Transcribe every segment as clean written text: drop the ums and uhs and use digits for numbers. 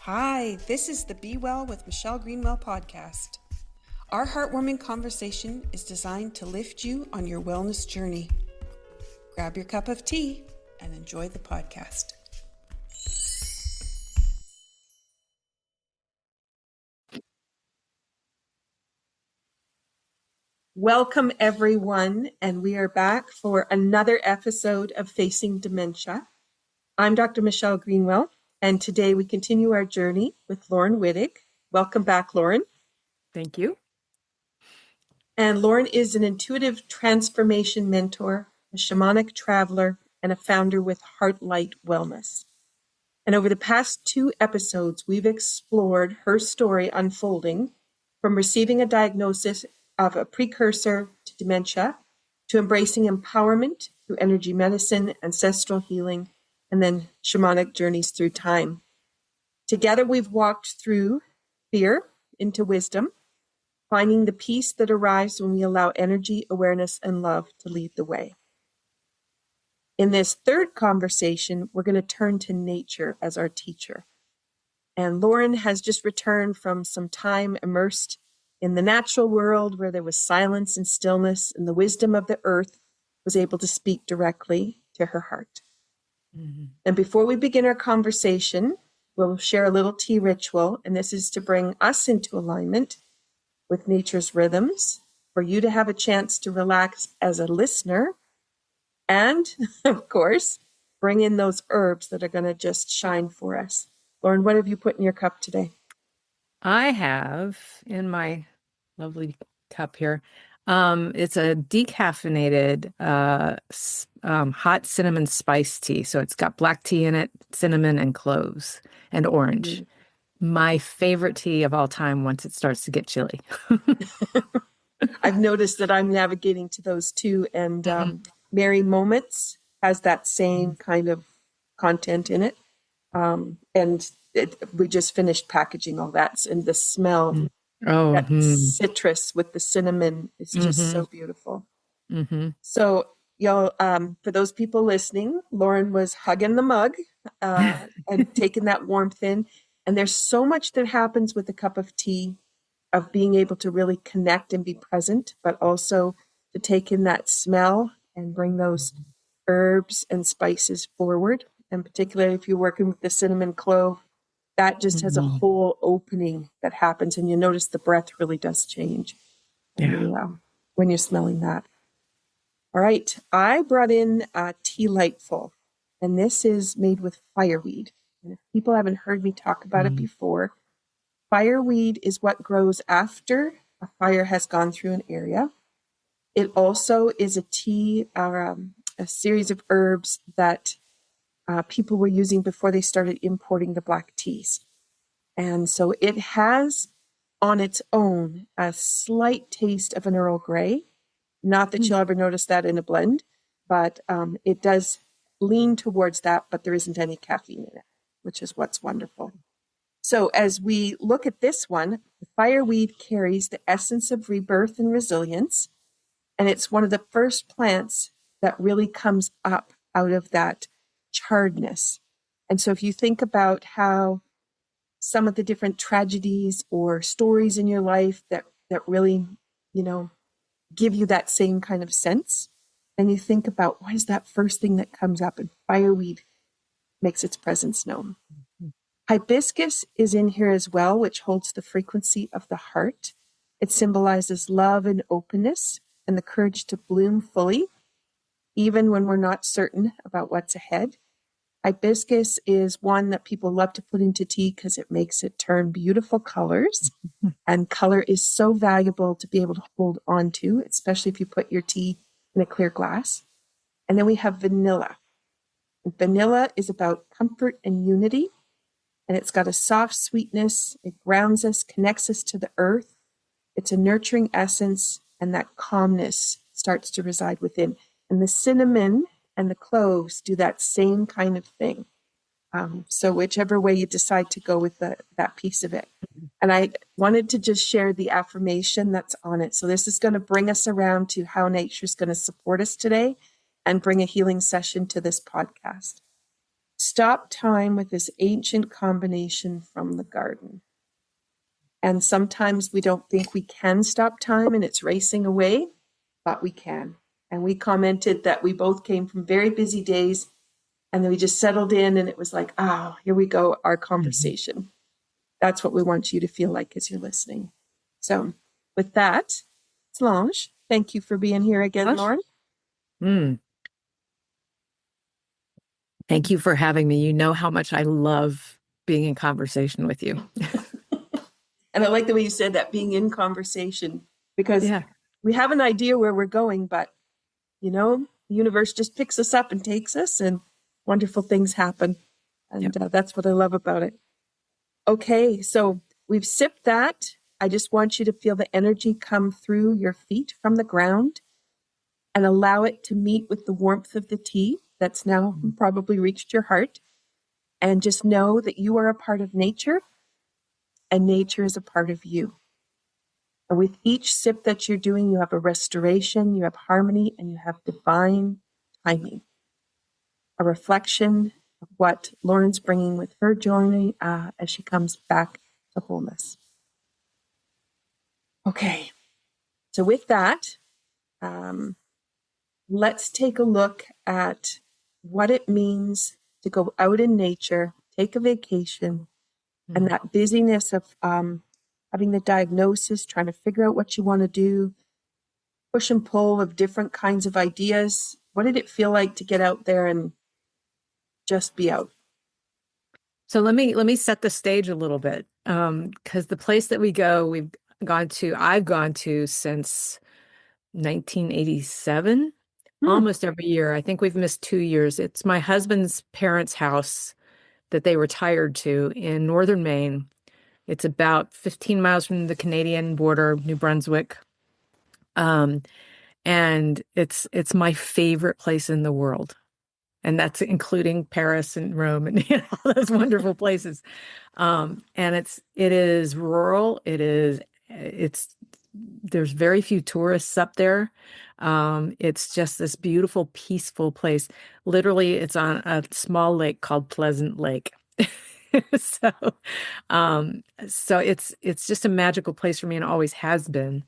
Hi, this is the Be Well with Michelle Greenwell podcast. Our heartwarming conversation is designed to lift you on your wellness journey. Grab your cup of tea and enjoy the podcast. Welcome, everyone, and we are back for another episode of Facing Dementia. I'm Dr. Michelle Greenwell, and today we continue our journey with Laurin Wittig. Welcome back, Laurin. Thank you. And Laurin is an intuitive transformation mentor, a shamanic traveler, and a founder with Heartlight Wellness. And over the past 2 episodes, we've explored her story unfolding from receiving a diagnosis of a precursor to dementia to embracing empowerment through energy medicine, ancestral healing, and then shamanic journeys through time. Together, we've walked through fear into wisdom, finding the peace that arrives when we allow energy, awareness, and love to lead the way. In this third conversation, we're going to turn to nature as our teacher. And Laurin has just returned from some time immersed in the natural world where there was silence and stillness, and the wisdom of the earth was able to speak directly to her heart. Mm-hmm. And before we begin our conversation, we'll share a little tea ritual, and this is to bring us into alignment with nature's rhythms, for you to have a chance to relax as a listener, and, of course, bring in those herbs that are going to just shine for us. Laurin, what have you put in your cup today? I have in my lovely cup here, it's a decaffeinated hot cinnamon spice tea. So it's got black tea in it, cinnamon and cloves and orange. Mm-hmm. My favorite tea of all time once it starts to get chilly. I've noticed that I'm navigating to those too. And Merry Moments has that same kind of content in it. We just finished packaging all that. And the smell, citrus with the cinnamon is just so beautiful. Mm-hmm. So, y'all, for those people listening, Laurin was hugging the mug and taking that warmth in. And there's so much that happens with a cup of tea, of being able to really connect and be present, but also to take in that smell and bring those herbs and spices forward. And particularly if you're working with the cinnamon clove, that just has a whole opening that happens. And you notice the breath really does change when you're smelling that. All right. I brought in TEAlightful, and this is made with fireweed. And if people haven't heard me talk about it before, fireweed is what grows after a fire has gone through an area. It also is a tea or a series of herbs that people were using before they started importing the black teas. And so it has on its own a slight taste of an Earl Grey. Not that you'll ever notice that in a blend, but it does lean towards that, but there isn't any caffeine in it, which is what's wonderful. So as we look at this one, the fireweed carries the essence of rebirth and resilience, and it's one of the first plants that really comes up out of that charredness. And so if you think about how some of the different tragedies or stories in your life that really, give you that same kind of sense, and you think about what is that first thing that comes up, and fireweed makes its presence known. Hibiscus is in here as well, which holds the frequency of the heart. It symbolizes love and openness and the courage to bloom fully, even when we're not certain about what's ahead. Hibiscus is one that people love to put into tea because it makes it turn beautiful colors. And color is so valuable to be able to hold on to, especially if you put your tea in a clear glass. And then we have vanilla. And vanilla is about comfort and unity. And it's got a soft sweetness. It grounds us, connects us to the earth. It's a nurturing essence, and that calmness starts to reside within. And the cinnamon and the cloves do that same kind of thing. So whichever way you decide to go with that piece of it. And I wanted to just share the affirmation that's on it. So this is going to bring us around to how nature's going to support us today and bring a healing session to this podcast. stop time with this ancient combination from the garden. And sometimes we don't think we can stop time and it's racing away, but we can. And we commented that we both came from very busy days and then we just settled in and it was like, oh, here we go, our conversation. Mm-hmm. That's what we want you to feel like as you're listening. So with that, Solange, thank you for being here again, Laurin. Thank you for having me. You know how much I love being in conversation with you. And I like the way you said that, being in conversation, because we have an idea where we're going, but, you know, the universe just picks us up and takes us and wonderful things happen. And that's what I love about it. Okay, so we've sipped that. I just want you to feel the energy come through your feet from the ground and allow it to meet with the warmth of the tea that's now probably reached your heart. And just know that you are a part of nature and nature is a part of you. And with each sip that you're doing, you have a restoration, you have harmony, and you have divine timing. A reflection of what Laurin's bringing with her journey as she comes back to wholeness. Okay, so with that, let's take a look at what it means to go out in nature, take a vacation, and that busyness of having the diagnosis, trying to figure out what you want to do, push and pull of different kinds of ideas. What did it feel like to get out there and just be out? So let me set the stage a little bit, because the place that I've gone to since 1987, almost every year. I think we've missed 2 years. It's my husband's parents' house that they retired to in northern Maine. It's about 15 miles from the Canadian border, New Brunswick. And it's my favorite place in the world. And that's including Paris and Rome and all those wonderful places. And it is rural. There's very few tourists up there. It's just this beautiful, peaceful place. Literally, it's on a small lake called Pleasant Lake. So, so it's just a magical place for me and always has been.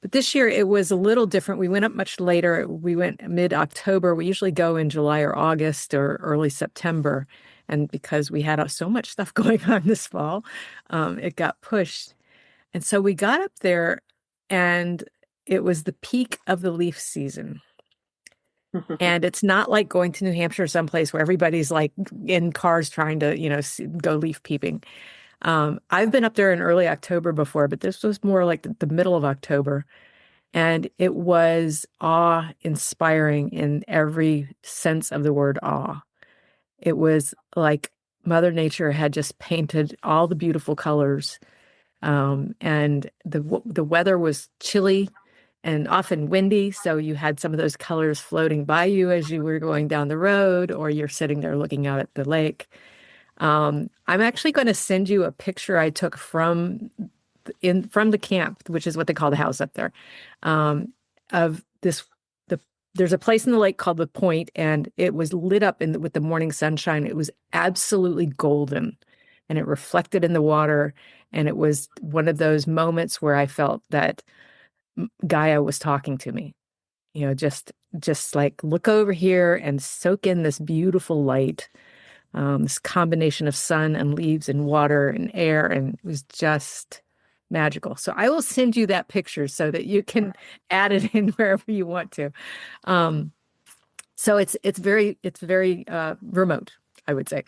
But this year it was a little different. We went up much later. We went mid-October. We usually go in July or August or early September. And because we had so much stuff going on this fall, it got pushed. And so we got up there and it was the peak of the leaf season. And it's not like going to New Hampshire someplace where everybody's like in cars trying to, go leaf peeping. I've been up there in early October before, but this was more like the middle of October. And it was awe-inspiring in every sense of the word awe. It was like Mother Nature had just painted all the beautiful colors. And the weather was chilly and often windy, so you had some of those colors floating by you as you were going down the road, or you're sitting there looking out at the lake. I'm actually going to send you a picture I took from the camp, which is what they call the house up there, of this. There's a place in the lake called the Point, and it was lit up with the morning sunshine. It was absolutely golden, and it reflected in the water. And it was one of those moments where I felt that Gaia was talking to me, just like, look over here and soak in this beautiful light, this combination of sun and leaves and water and air. And it was just magical. So I will send you that picture so that you can add it in wherever you want to. So it's very remote, I would say.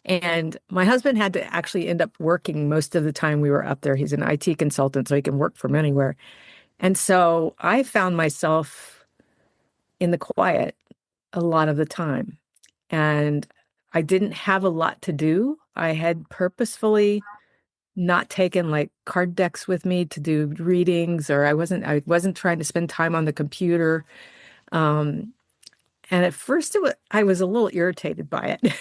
And my husband had to actually end up working most of the time we were up there. He's an IT consultant, so he can work from anywhere. And so I found myself in the quiet a lot of the time. And I didn't have a lot to do. I had purposefully not taken like card decks with me to do readings, or I wasn't trying to spend time on the computer. And at first I was a little irritated by it.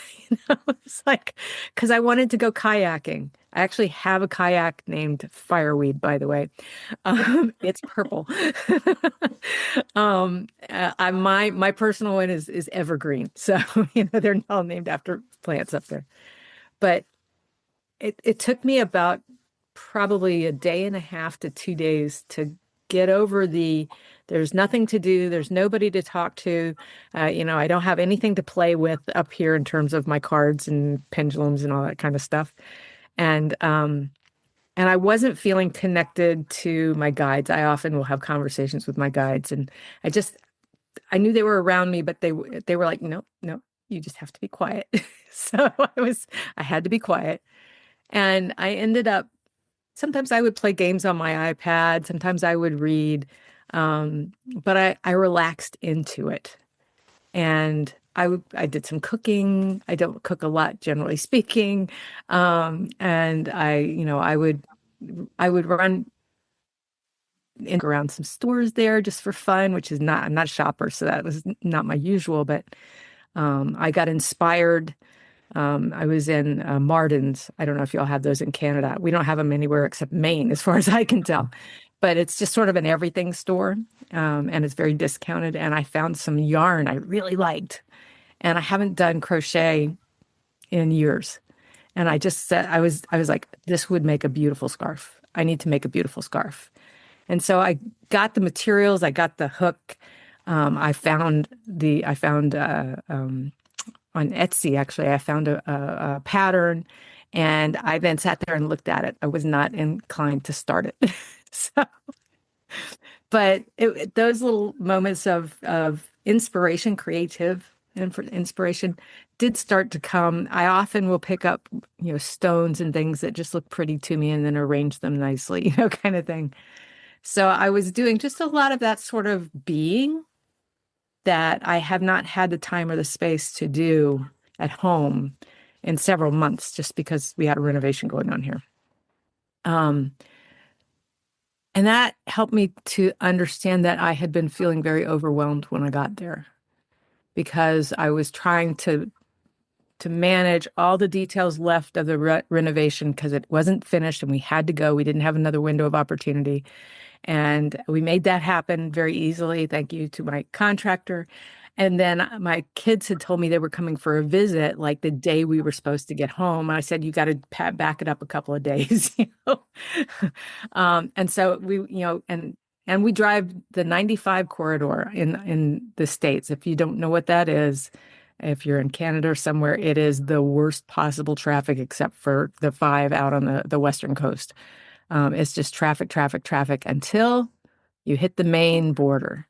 It's like, because I wanted to go kayaking. I actually have a kayak named Fireweed, by the way. It's purple. My personal one is evergreen. So, they're all named after plants up there. But it took me about probably a day and a half to 2 days to get over there's nothing to do, there's nobody to talk to. I don't have anything to play with up here in terms of my cards and pendulums and all that kind of stuff. And I wasn't feeling connected to my guides. I often will have conversations with my guides, and I knew they were around me, but they were like, no, no, you just have to be quiet. So I had to be quiet. And I ended up, sometimes I would play games on my iPad, sometimes I would read, but I relaxed into it. And I did some cooking. I don't cook a lot, generally speaking. And I would run around some stores there just for fun, which is I'm not a shopper, so that was not my usual, but I got inspired. I was in Martin's. I don't know if y'all have those in Canada. We don't have them anywhere except Maine, as far as I can tell. But it's just sort of an everything store, and it's very discounted. And I found some yarn I really liked. And I haven't done crochet in years. And I just said, I was like, this would make a beautiful scarf. I need to make a beautiful scarf. And so I got the materials, I got the hook. I found on Etsy, actually, I found a pattern, and I then sat there and looked at it. I was not inclined to start it. So, but those little moments of inspiration, creative inspiration, did start to come. I often will pick up, stones and things that just look pretty to me and then arrange them nicely, kind of thing. So I was doing just a lot of that sort of being that I have not had the time or the space to do at home in several months, just because we had a renovation going on here. And that helped me to understand that I had been feeling very overwhelmed when I got there, because I was trying to manage all the details left of the renovation, because it wasn't finished and we had to go. We didn't have another window of opportunity. And we made that happen very easily. Thank you to my contractor. And then my kids had told me they were coming for a visit like the day we were supposed to get home. And I said, you got to back it up a couple of days. And so and we drive the 95 corridor in the States. If you don't know what that is, if you're in Canada or somewhere, it is the worst possible traffic except for the 5 out on the Western coast. It's just traffic, traffic, traffic until you hit the main border.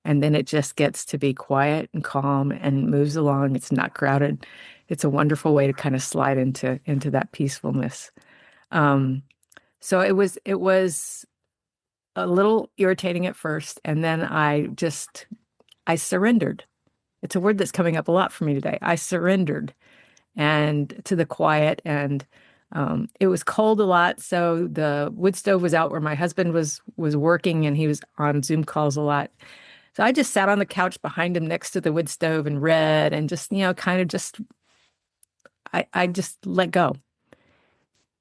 And then it just gets to be quiet and calm and moves along. It's not crowded. It's a wonderful way to kind of slide into that peacefulness. So it was a little irritating at first. And then I surrendered. It's a word that's coming up a lot for me today. I surrendered and to the quiet, and it was cold a lot, so the wood stove was out where my husband was working, and he was on Zoom calls a lot. So I just sat on the couch behind him next to the wood stove and read, and just I just let go.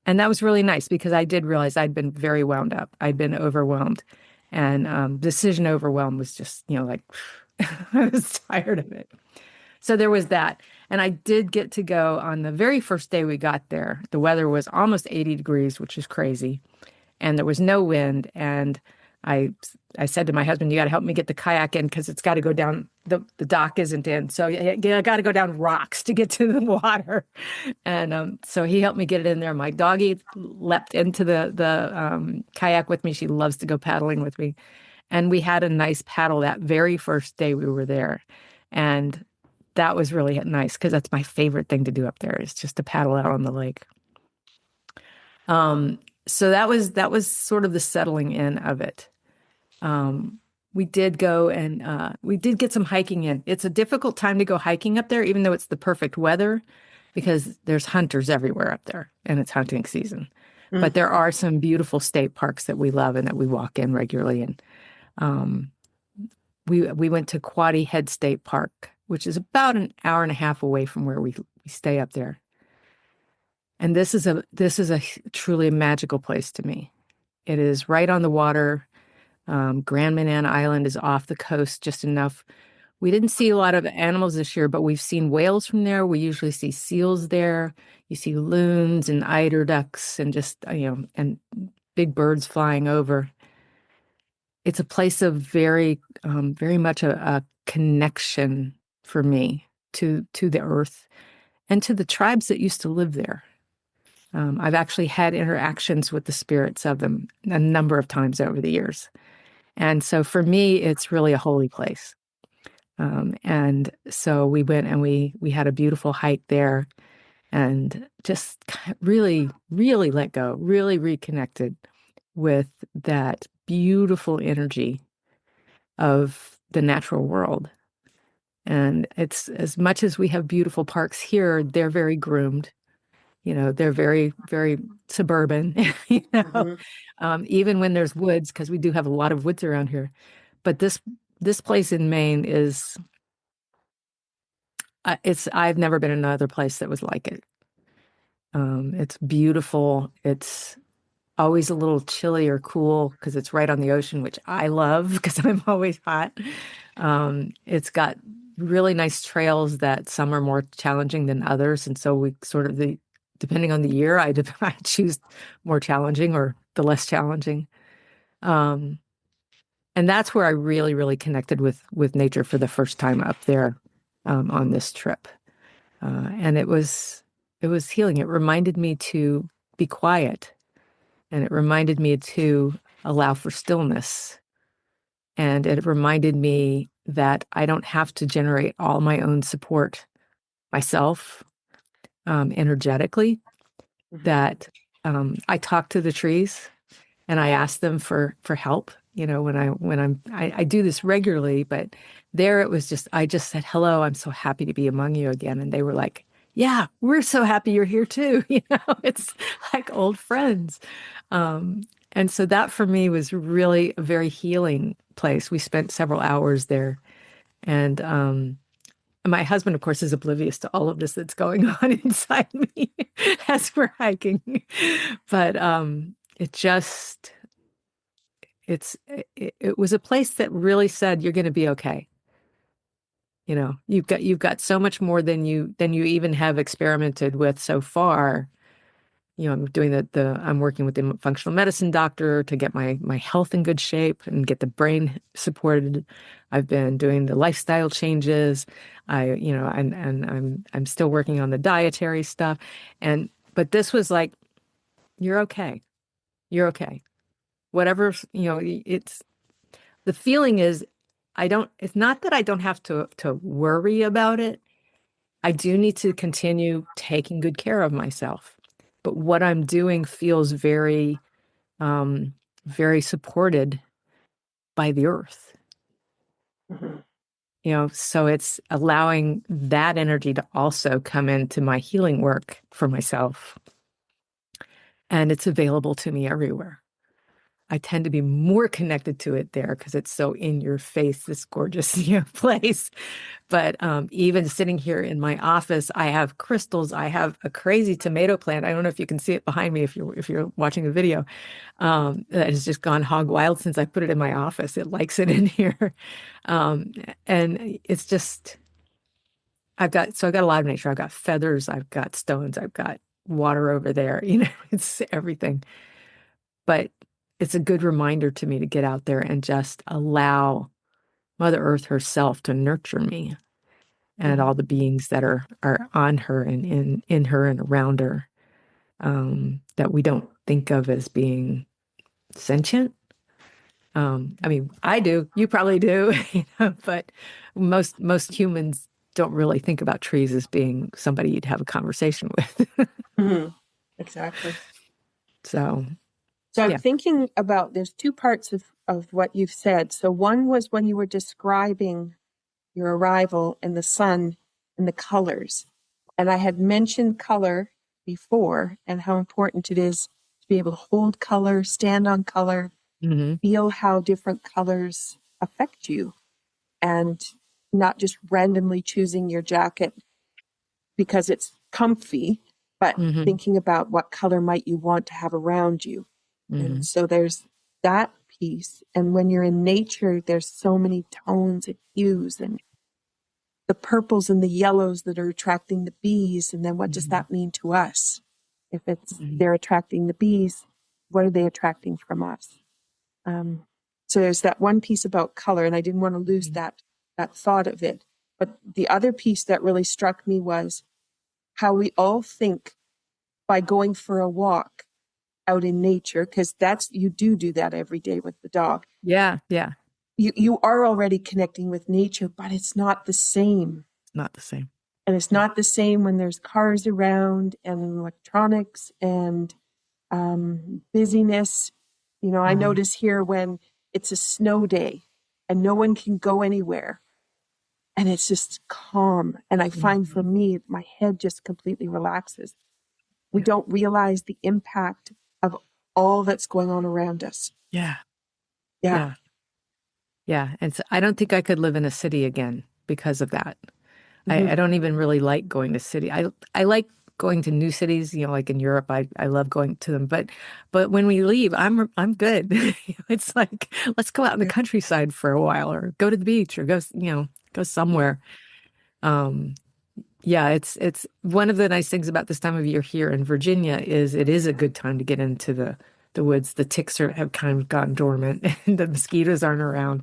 And that was really nice, because I did realize I'd been very wound up. I'd been overwhelmed, and decision overwhelm was just like I was tired of it. So there was that. And I did get to go on the very first day we got there. The weather was almost 80 degrees, which is crazy. And there was no wind. And I said to my husband, you got to help me get the kayak in, because it's got to go down. The dock isn't in. So I got to go down rocks to get to the water. And so he helped me get it in there. My doggie leapt into the kayak with me. She loves to go paddling with me. And we had a nice paddle that very first day we were there. And that was really nice, because that's my favorite thing to do up there, is just to paddle out on the lake. So that was sort of the settling in of it. We did go and we did get some hiking in. It's a difficult time to go hiking up there, even though it's the perfect weather, because there's hunters everywhere up there and it's hunting season. Mm. But there are some beautiful state parks that we love and that we walk in regularly. And we went to Quoddy Head State Park, which is about an hour and a half away from where we stay up there. And this is a truly magical place to me. It is right on the water. Grand Manan Island is off the coast just enough. We didn't see a lot of animals this year, but we've seen whales from there. We usually see seals there. You see loons and eider ducks and just, and big birds flying over. It's a place of very much a connection for me to the earth and to the tribes that used to live there. I've actually had interactions with the spirits of them a number of times over the years. And so for me, it's really a holy place. And so we went and we had a beautiful hike there and just really, really let go, really reconnected with that beautiful energy of the natural world. And it's, as much as we have beautiful parks here, they're very groomed. They're very, very suburban, even when there's woods, because we do have a lot of woods around here. But this place in Maine is, I've never been in another place that was like it. It's beautiful. It's always a little chilly or cool because it's right on the ocean, which I love because I'm always hot. It's got really nice trails that some are more challenging than others. And so we sort of, depending on the year, I choose more challenging or the less challenging. And that's where I really, really connected with nature for the first time up there on this trip. And it was healing. It reminded me to be quiet, and it reminded me to allow for stillness. And it reminded me that I don't have to generate all my own support myself energetically, that I talk to the trees and I ask them for help. When I do this regularly, but there it was I just said, hello, I'm so happy to be among you again. And they were like, yeah, we're so happy you're here too. It's like old friends. And so that for me was really a very healing place. We spent several hours there. And my husband, of course, is oblivious to all of this that's going on inside me as we're hiking. But it was a place that really said, you're going to be okay. You've got so much more than you even have experimented with so far. I'm doing I'm working with the functional medicine doctor to get my health in good shape and get the brain supported. I've been doing the lifestyle changes. And I'm still working on the dietary stuff. But this was like, you're okay. You're okay. Whatever, it's the feeling is, it's not that I don't have to worry about it. I do need to continue taking good care of myself. But what I'm doing feels very, very supported by the earth. So it's allowing that energy to also come into my healing work for myself. And it's available to me everywhere. I tend to be more connected to it there because it's so in your face, this gorgeous place. But even sitting here in my office, I have crystals. I have a crazy tomato plant. I don't know if you can see it behind me if you're watching the video. That has just gone hog wild since I put it in my office. It likes it in here, and it's just I've got a lot of nature. I've got feathers. I've got stones. I've got water over there. It's everything. But it's a good reminder to me to get out there and just allow Mother Earth herself to nurture me and all the beings that are on her and in her and around her, that we don't think of as being sentient. I mean, I do, you probably do, but most humans don't really think about trees as being somebody you'd have a conversation with. Exactly. So I'm thinking about, there's two parts of what you've said. So one was when you were describing your arrival in the sun and the colors. And I had mentioned color before and how important it is to be able to hold color, stand on color, feel how different colors affect you. And not just randomly choosing your jacket because it's comfy, but thinking about what color might you want to have around you. And so there's that piece. And when you're in nature, there's so many tones and hues and the purples and the yellows that are attracting the bees. And then what does that mean to us? If it's they're attracting the bees, what are they attracting from us? So there's that one piece about color, and I didn't want to lose that thought of it. But the other piece that really struck me was how we all think by going for a walk out in nature, because you do that every day with the dog. Yeah, yeah. You are already connecting with nature, but it's not the same. It's not the same. And it's not the same when there's cars around and electronics and busyness. You know, I notice here when it's a snow day and no one can go anywhere and it's just calm. And I find for me, my head just completely relaxes. We don't realize the impact of all that's going on around us. Yeah. And so I don't think I could live in a city again because of that. I don't even really like going to city. I like going to new cities, you know, like in Europe, I love going to them. But when we leave, I'm good. It's like, let's go out in the countryside for a while or go to the beach or go somewhere. It's one of the nice things about this time of year here in Virginia is it is a good time to get into the woods. The ticks have kind of gone dormant and the mosquitoes aren't around.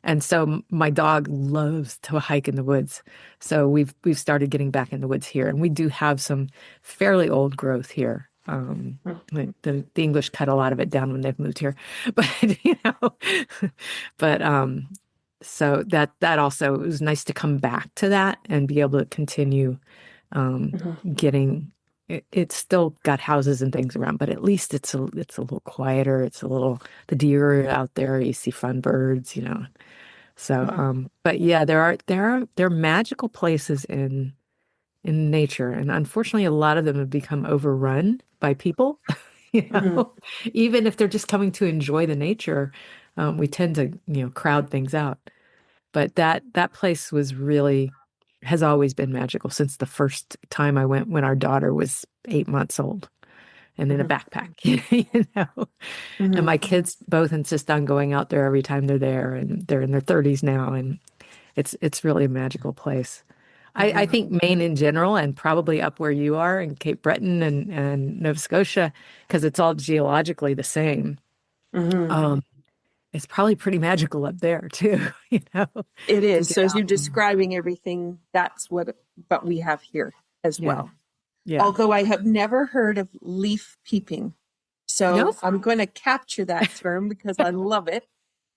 And so my dog loves to hike in the woods. So we've started getting back in the woods here, and we do have some fairly old growth here. Like the English cut a lot of it down when they've moved here, but so that also, it was nice to come back to that and be able to continue getting. It's still got houses and things around, but at least it's a little quieter. The deer are out there. You see fun birds, you know. So, but yeah, there are magical places in nature, and unfortunately, a lot of them have become overrun by people. You know, even if they're just coming to enjoy the nature, we tend to crowd things out. But that place has always been magical since the first time I went when our daughter was 8 months old and in a backpack, you know. And my kids both insist on going out there every time they're there, and they're in their 30s now, and it's really a magical place. I think Maine in general, and probably up where you are in Cape Breton and Nova Scotia, because it's all geologically the same. It's probably pretty magical up there too, you know. It is. So as you're describing everything, that's what we have here as well. Yeah. Although I have never heard of leaf peeping. So I'm going to capture that term because I love it,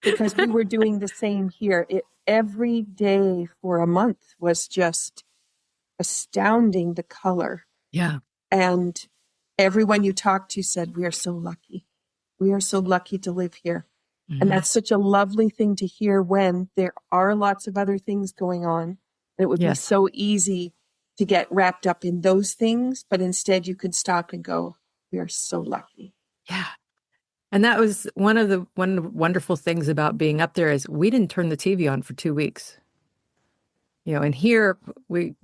because we were doing the same here. Every day for a month was just astounding, the color. Yeah. And everyone you talked to said, we are so lucky. We are so lucky to live here. And that's such a lovely thing to hear when there are lots of other things going on. And it would be so easy to get wrapped up in those things, but instead you can stop and go, we are so lucky. Yeah. And that was one of the wonderful things about being up there is we didn't turn the TV on for 2 weeks. You know, and here we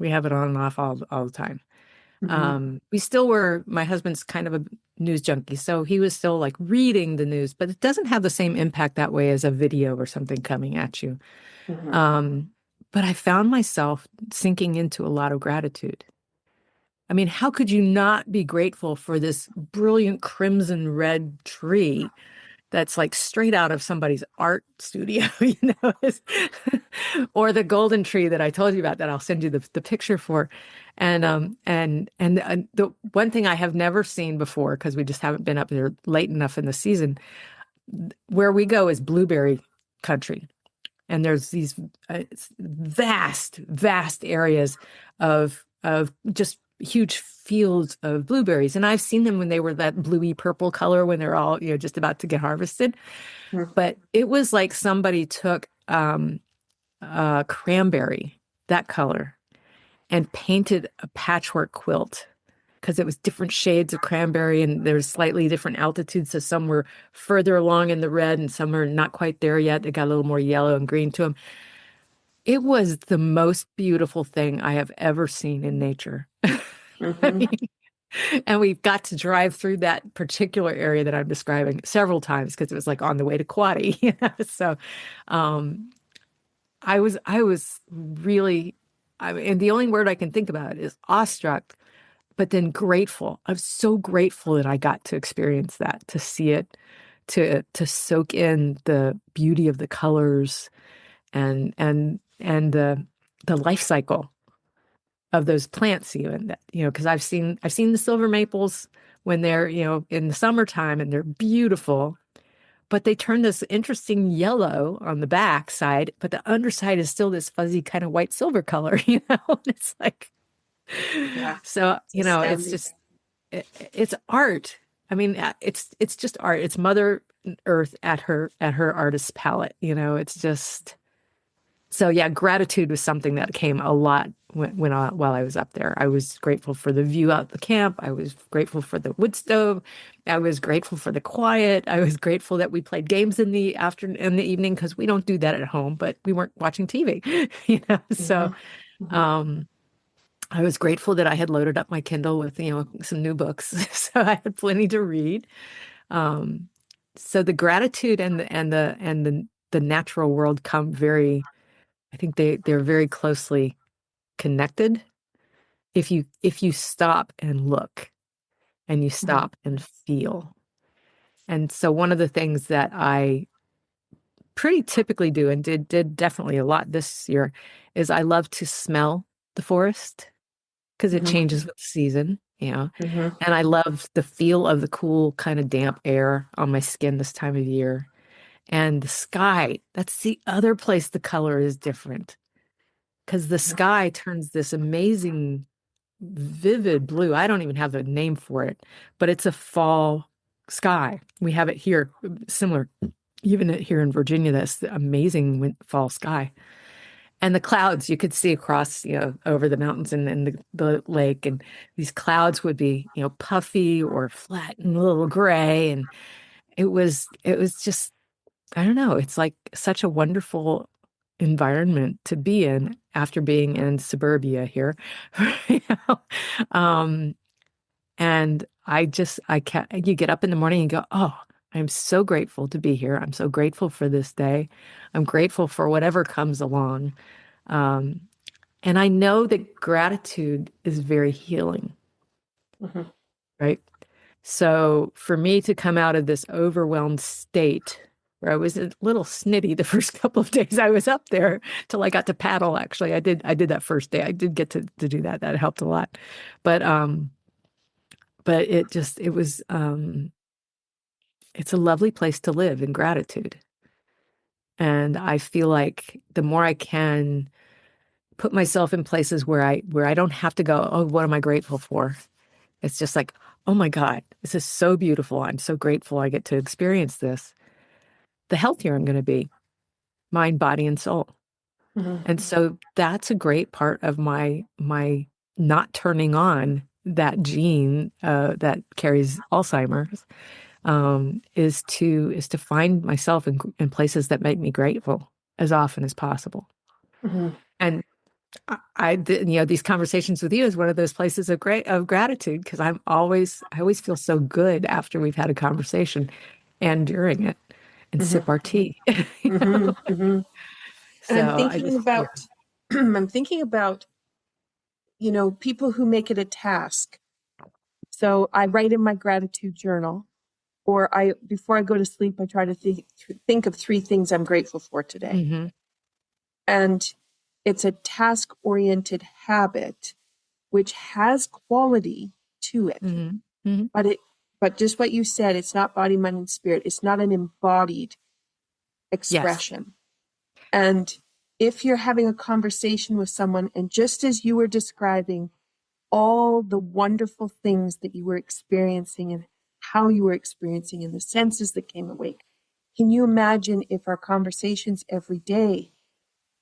have it on and off all the time. We still were, my husband's kind of a news junkie, so he was still like reading the news, but it doesn't have the same impact that way as a video or something coming at you. But I found myself sinking into a lot of gratitude. I mean, how could you not be grateful for this brilliant crimson red tree that's like straight out of somebody's art studio, you know, or the golden tree that I told you about that I'll send you the picture for. And the one thing I have never seen before, because we just haven't been up there late enough in the season, where we go is blueberry country. And there's these vast areas of just huge fields of blueberries. And I've seen them when they were that bluey purple color when they're all, just about to get harvested. But it was like somebody took cranberry, that color, and painted a patchwork quilt, because it was different shades of cranberry and there's slightly different altitudes. So some were further along in the red and some are not quite there yet. They got a little more yellow and green to them. it was the most beautiful thing I have ever seen in nature. I Mm-hmm. mean, and we've got to drive through that particular area that I'm describing several times because it was like on the way to Quadi, you know? So, um, I was really, I mean, and the only word I can think about is awestruck, but then grateful. I'm so grateful that I got to experience that, to see it, to soak in the beauty of the colors and the life cycle of those plants even that, you know, because I've seen the silver maples when they're, you know, in the summertime and they're beautiful, but they turn this interesting yellow on the back side, but the underside is still this fuzzy kind of white silver color, you know. It's like, Yeah, so, it's you know, it's astounding. just it's art. I mean, it's just art. It's Mother Earth at her artist's palette, you know. It's just, so yeah, gratitude was something that came a lot while I was up there. I was grateful for the view out the camp. I was grateful for the wood stove. I was grateful for the quiet. I was grateful that we played games in the afternoon, in the evening, because we don't do that at home, but we weren't watching TV, you know. So Mm-hmm. Mm-hmm. um, I was grateful that I had loaded up my Kindle with, you know, some new books, so I had plenty to read. Um, so the gratitude and the natural world come very, I think they're very closely connected if you stop and look and you Mm-hmm. stop and feel. And so one of the things that I pretty typically do and did definitely a lot this year is I love to smell the forest because it Mm-hmm. changes with the season, you know. Mm-hmm. And I love the feel of the cool kind of damp air on my skin this time of year. And the sky, that's the other place the color is different because the sky turns this amazing vivid blue. I don't even have a name for it, but it's a fall sky. We have it here, similar, even here in Virginia, that's the amazing fall sky. And the clouds you could see across, you know, over the mountains and the lake. And these clouds would be, you know, puffy or flat and a little gray. And it was just, I don't know, it's like such a wonderful environment to be in after being in suburbia here. You know? Um, and I can't, you get up in the morning and go, oh, I'm so grateful to be here. I'm so grateful for this day. I'm grateful for whatever comes along. Um, and I know that gratitude is very healing, Mm-hmm. right? So for me to come out of this overwhelmed state where I was a little snitty the first couple of days I was up there till I got to paddle, actually. I did that first day. I did get to do that. That helped a lot. But it was it's a lovely place to live in gratitude. And I feel like the more I can put myself in places where I don't have to go, oh, what am I grateful for? It's just like, oh my God, this is so beautiful. I'm so grateful I get to experience this. The healthier I'm going to be, mind, body, and soul. Mm-hmm. And so that's a great part of my not turning on that gene that carries Alzheimer's, is to find myself in places that make me grateful as often as possible. Mm-hmm. And you know, these conversations with you is one of those places of gratitude because I always feel so good after we've had a conversation and during it and Mm-hmm. sip our tea. You Mm-hmm. know? Mm-hmm. And I'm So I thinking just, yeah. about, I'm thinking about, you know, people who make it a task. So I write in my gratitude journal, or before I go to sleep, I try to think of three things I'm grateful for today. Hmm. And it's a task-oriented habit, which has quality to it. Hmm. Hmm. But just what you said, it's not body, mind, and spirit. It's not an embodied Yes. expression. And if you're having a conversation with someone, and just as you were describing all the wonderful things that you were experiencing and how you were experiencing and the senses that came awake, can you imagine if our conversations every day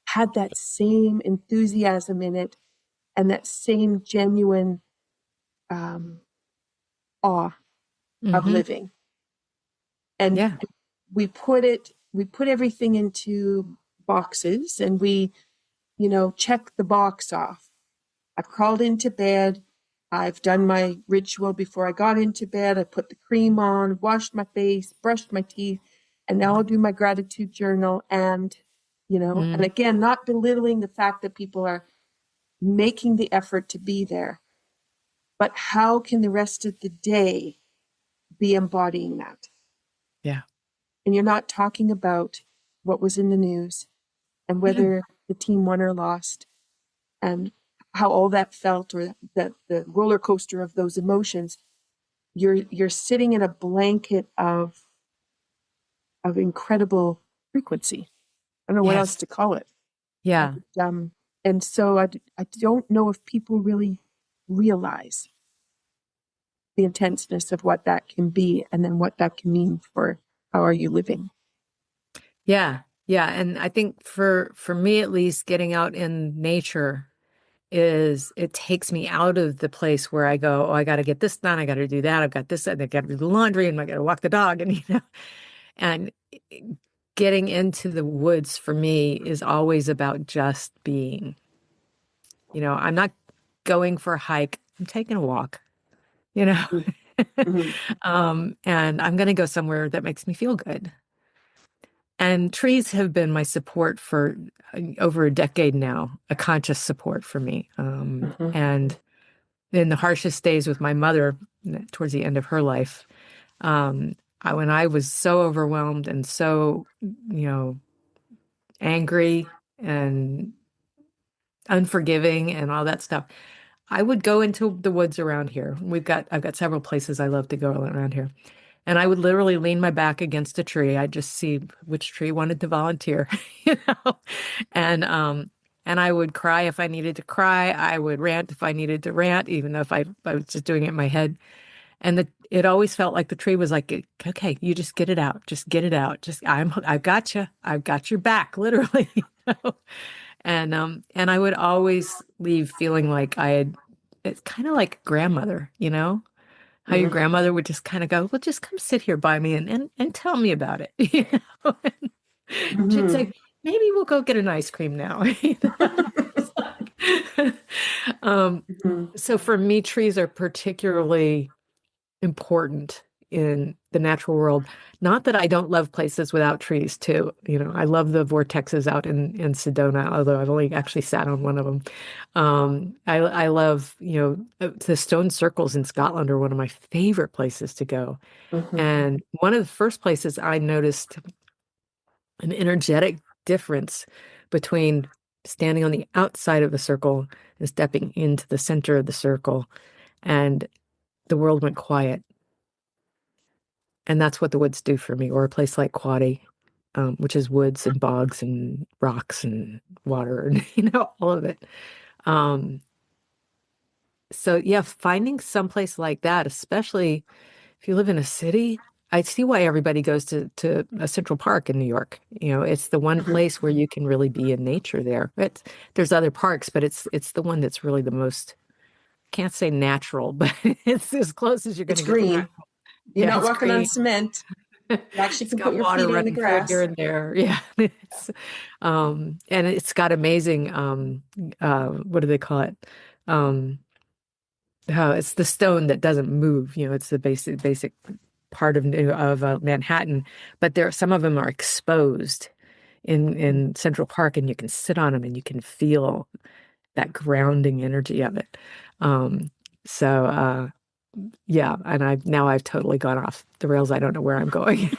had that same enthusiasm in it and that same genuine um, awe of Hmm. living? And Yeah. we put everything into boxes, and we check the box off. I've crawled into bed. I've done my ritual before I got into bed. I put the cream on, washed my face, brushed my teeth, and now I'll do my gratitude journal. And, and again, not belittling the fact that people are making the effort to be there, but how can the rest of the day be embodying that? Yeah. And you're not talking about what was in the news and whether the team won or lost and how all that felt, or that the roller coaster of those emotions. You're sitting in a blanket of incredible frequency. I don't know what else to call it. Yeah. And so I don't know if people really realize the intenseness of what that can be, and then what that can mean for how are you living. Yeah. Yeah. And I think for me, at least, getting out in nature it takes me out of the place where I go, oh, I got to get this done. I got to do that. I've got this, and I got to do the laundry, and I got to walk the dog. And getting into the woods for me is always about just being. I'm not going for a hike. I'm taking a walk, Mm-hmm. and I'm going to go somewhere that makes me feel good. And trees have been my support for over a decade now, a conscious support for me. Mm-hmm. And in the harshest days with my mother, towards the end of her life, when I was so overwhelmed and so, angry and unforgiving and all that stuff, I would go into the woods around here. I've got several places I love to go around here. And I would literally lean my back against a tree. I'd just see which tree wanted to volunteer, you know, and um, and I would cry if I needed to cry. I would rant if I needed to rant, even though if I was just doing it in my head. And it always felt like the tree was like, okay, you just get it out, just get it out. I've got you, I've got your back, literally. You know? And I would always leave feeling like it's kind of like grandmother, how your Mm-hmm. grandmother would just kind of go, well, just come sit here by me and tell me about it. And she'd Mm-hmm. say, maybe we'll go get an ice cream now. It's like- um, Mm-hmm. so for me, trees are particularly important in the natural world. Not that I don't love places without trees too. I love the vortexes out in Sedona, although I've only actually sat on one of them. I love, the stone circles in Scotland are one of my favorite places to go. Mm-hmm. And one of the first places I noticed an energetic difference between standing on the outside of the circle and stepping into the center of the circle, and the world went quiet. And that's what the woods do for me, or a place like Quadi, which is woods and bogs and rocks and water and, all of it. Um, so yeah, finding someplace like that, especially if you live in a city, I see why everybody goes to a Central Park in New York. It's the one place where you can really be in nature there. There's other parks, but it's the one that's really the most, can't say natural, but it's as close as you're going It's to get to green. natural. You're Yeah, not it's walking on green. cement. You actually It's can put got your water feet in the running through it here grass. and there. Yeah. And it's got amazing, what do they call it? Um, how it's the stone that doesn't move. It's the basic part of Manhattan, but some of them are exposed in Central Park, and you can sit on them and you can feel that grounding energy of it. Um, so yeah, and I've totally gone off the rails. I don't know where I'm going.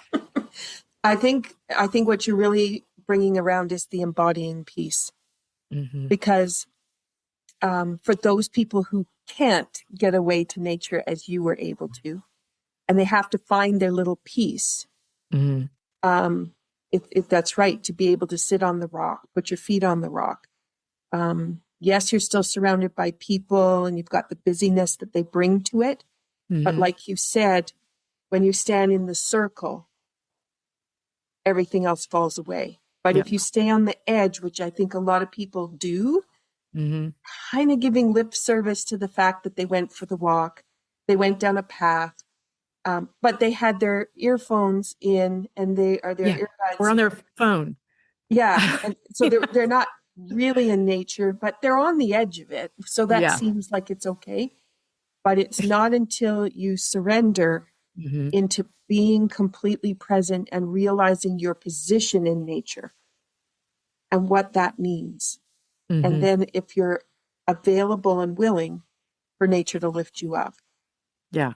I think what you're really bringing around is the embodying piece, Hmm. because for those people who can't get away to nature as you were able to, and they have to find their little piece, Hmm. um, if that's right, to be able to sit on the rock, put your feet on the rock. Yes, you're still surrounded by people and you've got the busyness that they bring to it. But Hmm. like you said, when you stand in the circle, everything else falls away. But Yep. if you stay on the edge, which I think a lot of people do, Hmm. kind of giving lip service to the fact that they went for the walk, they went down a path, but they had their earphones in and their Yeah. We're earbuds. on their phone. Yeah, and so Yeah. they're not really in nature, but they're on the edge of it. So that seems like it's okay. But it's not until you surrender into being completely present and realizing your position in nature and what that means. And then if you're available and willing for nature to lift you up. Yeah.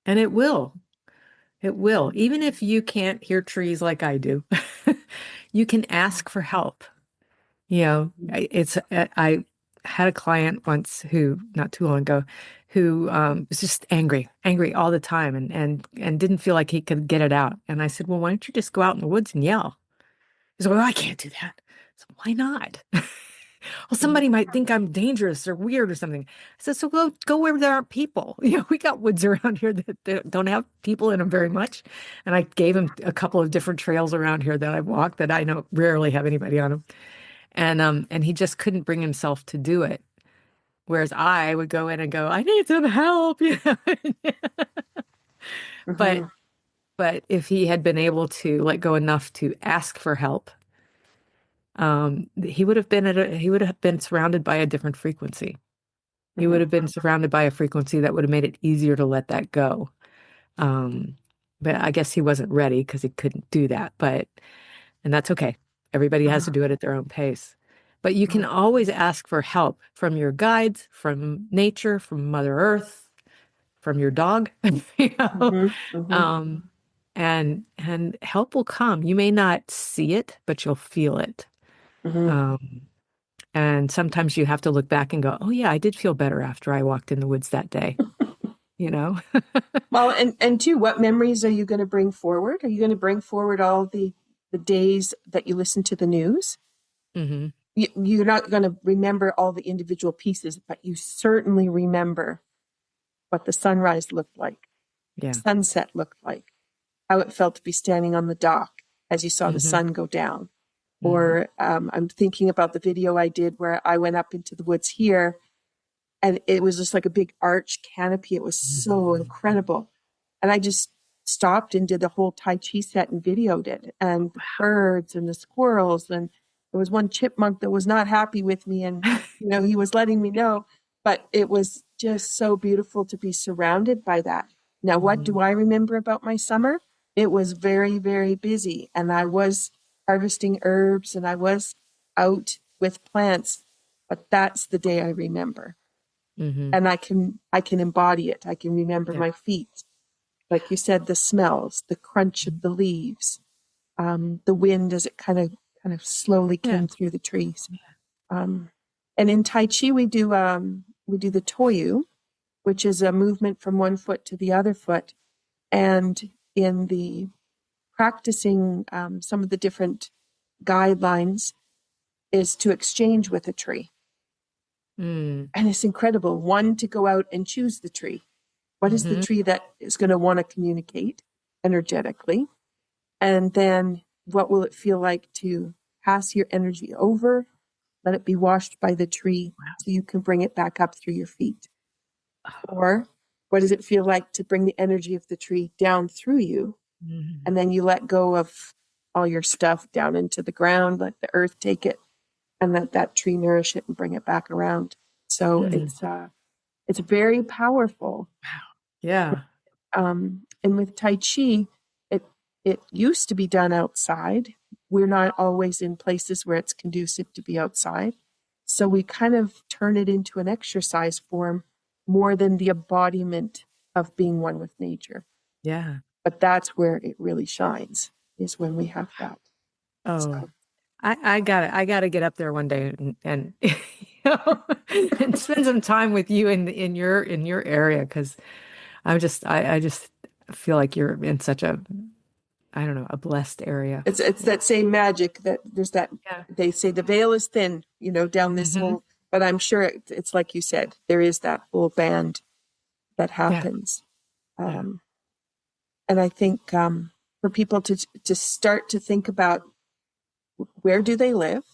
And it will. It will. Even if you can't hear trees like I do, you can ask for help. You know, I had a client once who, not too long ago, who was just angry all the time and didn't feel like he could get it out. And I said, well, why don't you just go out in the woods and yell? He's like, well, I can't do that. So why not? Well, somebody might think I'm dangerous or weird or something. I said, so go where there aren't people. You know, we got woods around here that don't have people in them very much. And I gave him a couple of different trails around here that I've walked that I know rarely have anybody on them. And he just couldn't bring himself to do it. Whereas I would go in and go, I need some help. You know? But but if he had been able to let go enough to ask for help, he would have been surrounded by a different frequency. He would have been surrounded by a frequency that would have made it easier to let that go. But I guess he wasn't ready because he couldn't do that. And that's okay. Everybody has to do it at their own pace. But you can always ask for help from your guides, from nature, from Mother Earth, from your dog, you know. And help will come. You may not see it, but you'll feel it. And sometimes you have to look back and go, oh yeah, I did feel better after I walked in the woods that day, you know? Well, and too, what memories are you going to bring forward? Are you going to bring forward all the days that you listen to the news? You're not going to remember all the individual pieces, but you certainly remember what the sunrise looked like, sunset looked like, how it felt to be standing on the dock as you saw the sun go down. Or I'm thinking about the video I did where I went up into the woods here, and it was just like a big arch canopy. It was so incredible. And I just stopped and did the whole Tai Chi set and videoed it, and the birds and the squirrels. And there was one chipmunk that was not happy with me, and you know, he was letting me know, but it was just so beautiful to be surrounded by that. Now, what do I remember about my summer? It was very, very busy, and I was harvesting herbs and I was out with plants, but that's the day I remember. And I can embody it. I can remember my feet. Like you said, the smells, the crunch of the leaves, the wind as it kind of slowly came through the trees. And in Tai Chi, we do the Toyu, which is a movement from one foot to the other foot. And in the practicing some of the different guidelines is to exchange with a tree. And it's incredible. One, to go out and choose the tree. What is the tree that is going to want to communicate energetically? And then what will it feel like to pass your energy over, let it be washed by the tree so you can bring it back up through your feet? Or what does it feel like to bring the energy of the tree down through you? And then you let go of all your stuff down into the ground, let the earth take it, and let that tree nourish it and bring it back around. So it's very powerful. Yeah. And with Tai Chi, it used to be done outside. We're not always in places where it's conducive to be outside. So we kind of turn it into an exercise form more than the embodiment of being one with nature. Yeah. But that's where it really shines, is when we have that. Oh, so. I gotta get up there one day and you know, and spend some time with you in your area, because I just feel like you're in such a, I don't know, a blessed area. It's that same magic that there's that they say the veil is thin, you know, down this whole, but I'm sure it's like you said, there is that whole band that happens. And I think for people to start to think about where do they live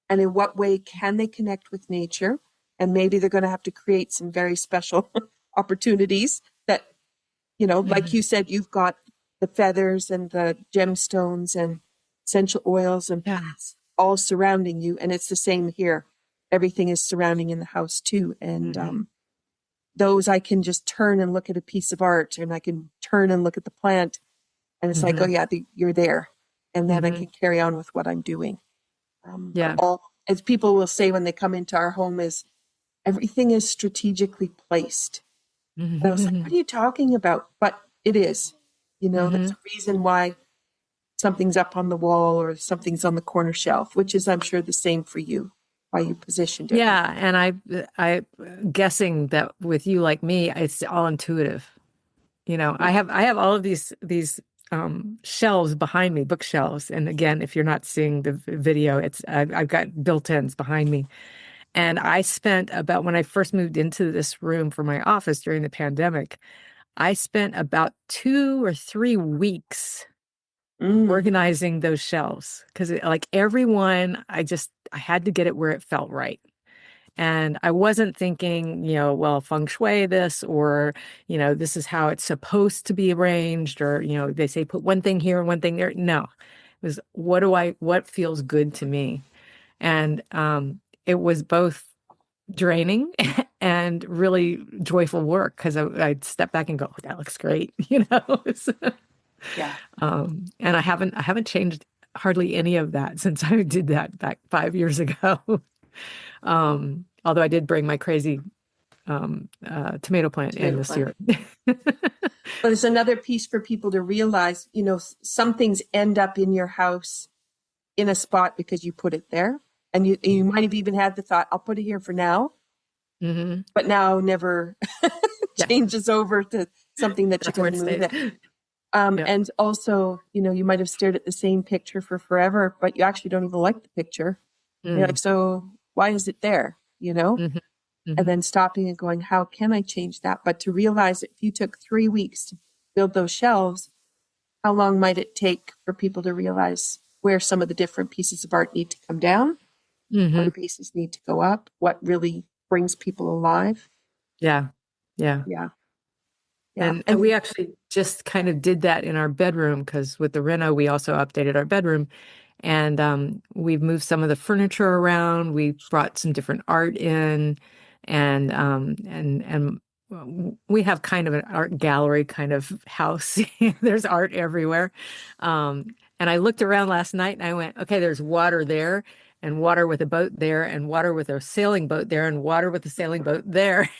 and in what way can they connect with nature, and maybe they're going to have to create some very special opportunities that, you know, like you said, you've got the feathers and the gemstones and essential oils and plants. all surrounding you. And it's the same here. Everything is surrounding in the house too. And those I can just turn and look at a piece of art, and I can turn and look at the plant, and it's like, oh yeah, you're there. And then I can carry on with what I'm doing. As people will say when they come into our home, is everything is strategically placed. And I was like, what are you talking about? But it is, there's a reason why something's up on the wall or something's on the corner shelf, which is, I'm sure, the same for you, why you positioned it. Yeah. And I guessing that with you, like me, it's all intuitive. I have all of these shelves behind me, bookshelves. And again, if you're not seeing the video, I've got built-ins behind me. And I spent when I first moved into this room for my office during the pandemic, I spent about 2 or 3 weeks organizing those shelves, because like everyone, I had to get it where it felt right. And I wasn't thinking, well, feng shui this, or, this is how it's supposed to be arranged, or, they say put one thing here and one thing there. No, it was what feels good to me. And it was both draining and really joyful work, because I'd step back and go, oh, that looks great, Yeah. And I haven't changed hardly any of that since I did that back 5 years ago. Although I did bring my crazy tomato plant in this year. But it's another piece for people to realize, some things end up in your house in a spot because you put it there. And you might have even had the thought, I'll put it here for now. But now never changes over to something that you can move it. And also, you might have stared at the same picture for forever, but you actually don't even like the picture. You're like, so why is it there? And then stopping and going, how can I change that? But to realize that if you took 3 weeks to build those shelves, how long might it take for people to realize where some of the different pieces of art need to come down? What pieces need to go up? What really brings people alive? Yeah. And we actually just kind of did that in our bedroom, because with the reno, we also updated our bedroom, and we've moved some of the furniture around. We brought some different art in, and we have kind of an art gallery kind of house. There's art everywhere. And I looked around last night and I went, okay, there's water there, and water with a boat there, and water with a sailing boat there, and water with a sailing boat there.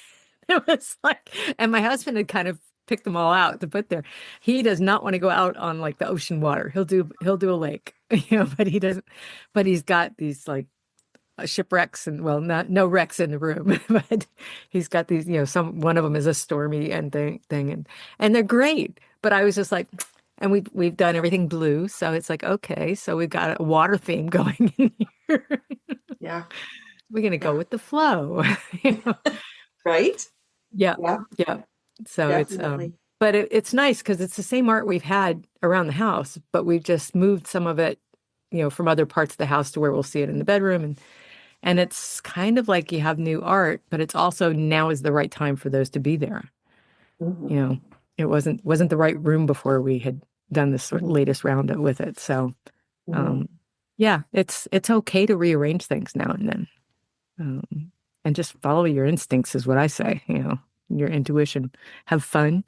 It was like, and my husband had kind of picked them all out to put there. He does not want to go out on like the ocean water. He'll do a lake, but he doesn't. But he's got these like shipwrecks, and well, no wrecks in the room, but he's got these. One of them is a stormy thing, and they're great. But I was just like, and we've done everything blue, so it's like, okay, so we've got a water theme going in here. Yeah, we're gonna go with the flow, right? Yeah. So definitely. but it's nice because it's the same art we've had around the house, but we've just moved some of it, from other parts of the house to where we'll see it in the bedroom, and it's kind of like you have new art, but it's also now is the right time for those to be there. It wasn't the right room before we had done this latest round with it. So, it's okay to rearrange things now and then. And just follow your instincts is what I say, your intuition. Have fun.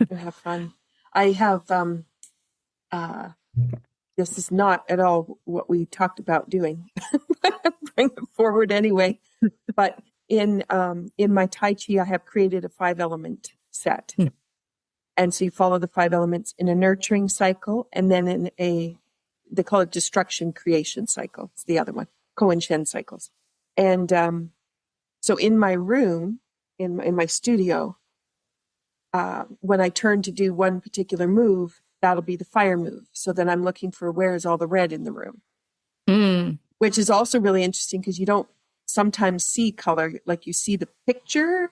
Have fun. I have, this is not at all what we talked about doing, but bring it forward anyway. But in my Tai Chi, I have created a 5-element set. And so you follow the 5 elements in a nurturing cycle, and then in they call it destruction creation cycle. It's the other one, Koan Shen cycles. And, so in my room, in my studio, when I turn to do one particular move, that'll be the fire move. So then I'm looking for where's all the red in the room, which is also really interesting because you don't sometimes see color. Like you see the picture,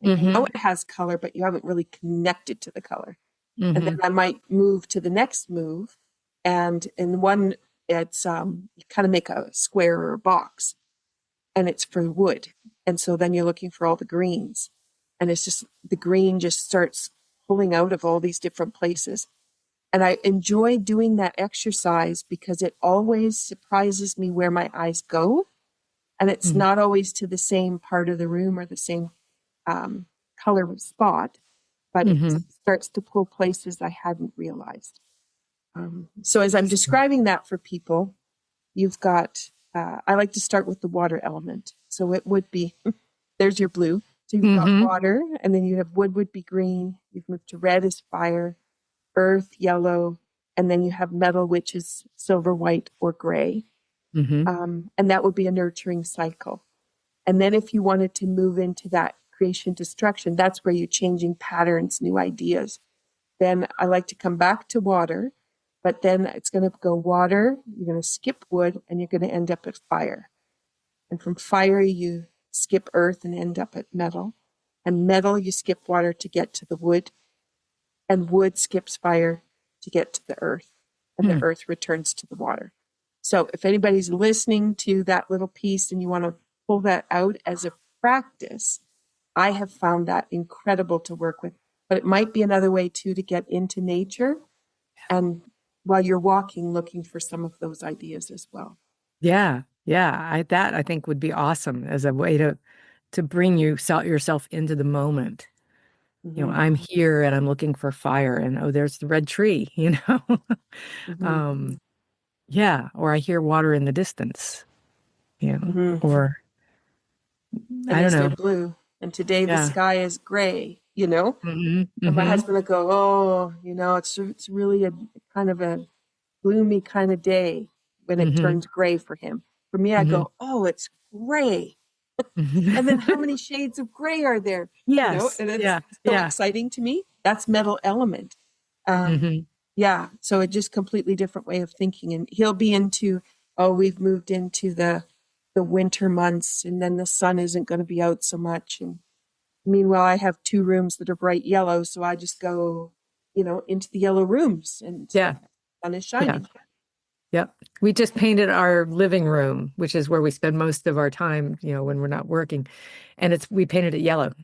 and you know it has color, but you haven't really connected to the color. And then I might move to the next move, and in one, it's you kind of make a square or a box, and it's for wood. And so then you're looking for all the greens, and it's just the green just starts pulling out of all these different places. And I enjoy doing that exercise because it always surprises me where my eyes go. And it's not always to the same part of the room or the same color spot, but it starts to pull places I hadn't realized. So as I'm describing that for people, you've got, I like to start with the water element. So it would be, there's your blue. So you've got water, and then you have wood would be green. You've moved to red is fire, earth, yellow, and then you have metal, which is silver, white, or gray. And that would be a nurturing cycle. And then if you wanted to move into that creation destruction, that's where you're changing patterns, new ideas. Then I like to come back to water, but then it's going to go water, you're going to skip wood, and you're going to end up at fire. And from fire, you skip earth and end up at metal. And metal, you skip water to get to the wood. And wood skips fire to get to the earth. And the earth returns to the water. So if anybody's listening to that little piece and you want to pull that out as a practice, I have found that incredible to work with. But it might be another way too to get into nature and while you're walking, looking for some of those ideas as well. Yeah. Yeah. That I think would be awesome as a way to bring yourself into the moment. You know, I'm here and I'm looking for fire, and oh, there's the red tree, you know. Yeah, or I hear water in the distance, you know, or And I don't is there know. blue? And today the sky is gray, you know? And my husband would go, oh, you know, it's really a kind of a gloomy kind of day when it turns gray for him. For me, I go, oh, it's gray. And then how many shades of gray are there? You know, Yes. and it's Yeah. so Yeah. exciting to me. That's metal element. Yeah. So a just completely different way of thinking. And he'll be into, oh, we've moved into the winter months and then the sun isn't going to be out so much. And meanwhile, I have 2 rooms that are bright yellow. So I just go, you know, into the yellow rooms and Yeah. the sun is Yeah. shining. Yep. We just painted our living room, which is where we spend most of our time, you know, when we're not working. And we painted it yellow.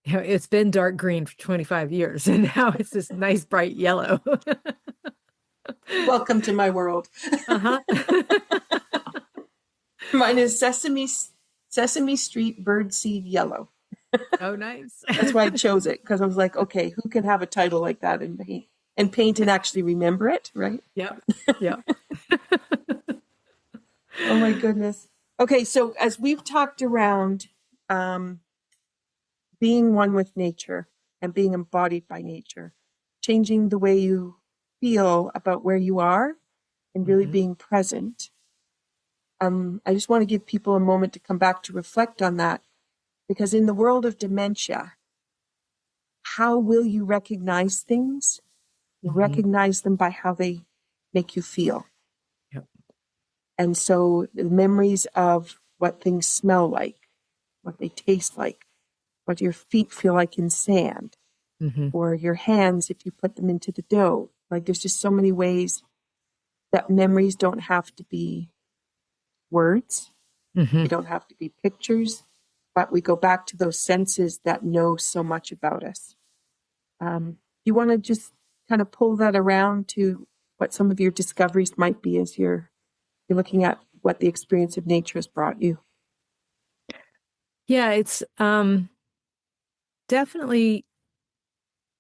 You know, it's been dark green for 25 years, and now it's this nice bright yellow. Welcome to my world. Mine is Sesame Street Birdseed Yellow. Oh, nice. That's why I chose it, because I was like, okay, who can have a title like that and paint and actually remember it, right? Yep. Yep. Oh my goodness. Okay, so as we've talked around being one with nature and being embodied by nature, changing the way you feel about where you are and really being present. I just want to give people a moment to come back to reflect on that, because in the world of dementia, how will you recognize things? You recognize them by how they make you feel. Yep. And so the memories of what things smell like, what they taste like, what your feet feel like in sand, or your hands if you put them into the dough. Like there's just so many ways that memories don't have to be words. They don't have to be pictures, but we go back to those senses that know so much about us. You want to just kind of pull that around to what some of your discoveries might be as you're looking at what the experience of nature has brought you. Yeah, it's definitely,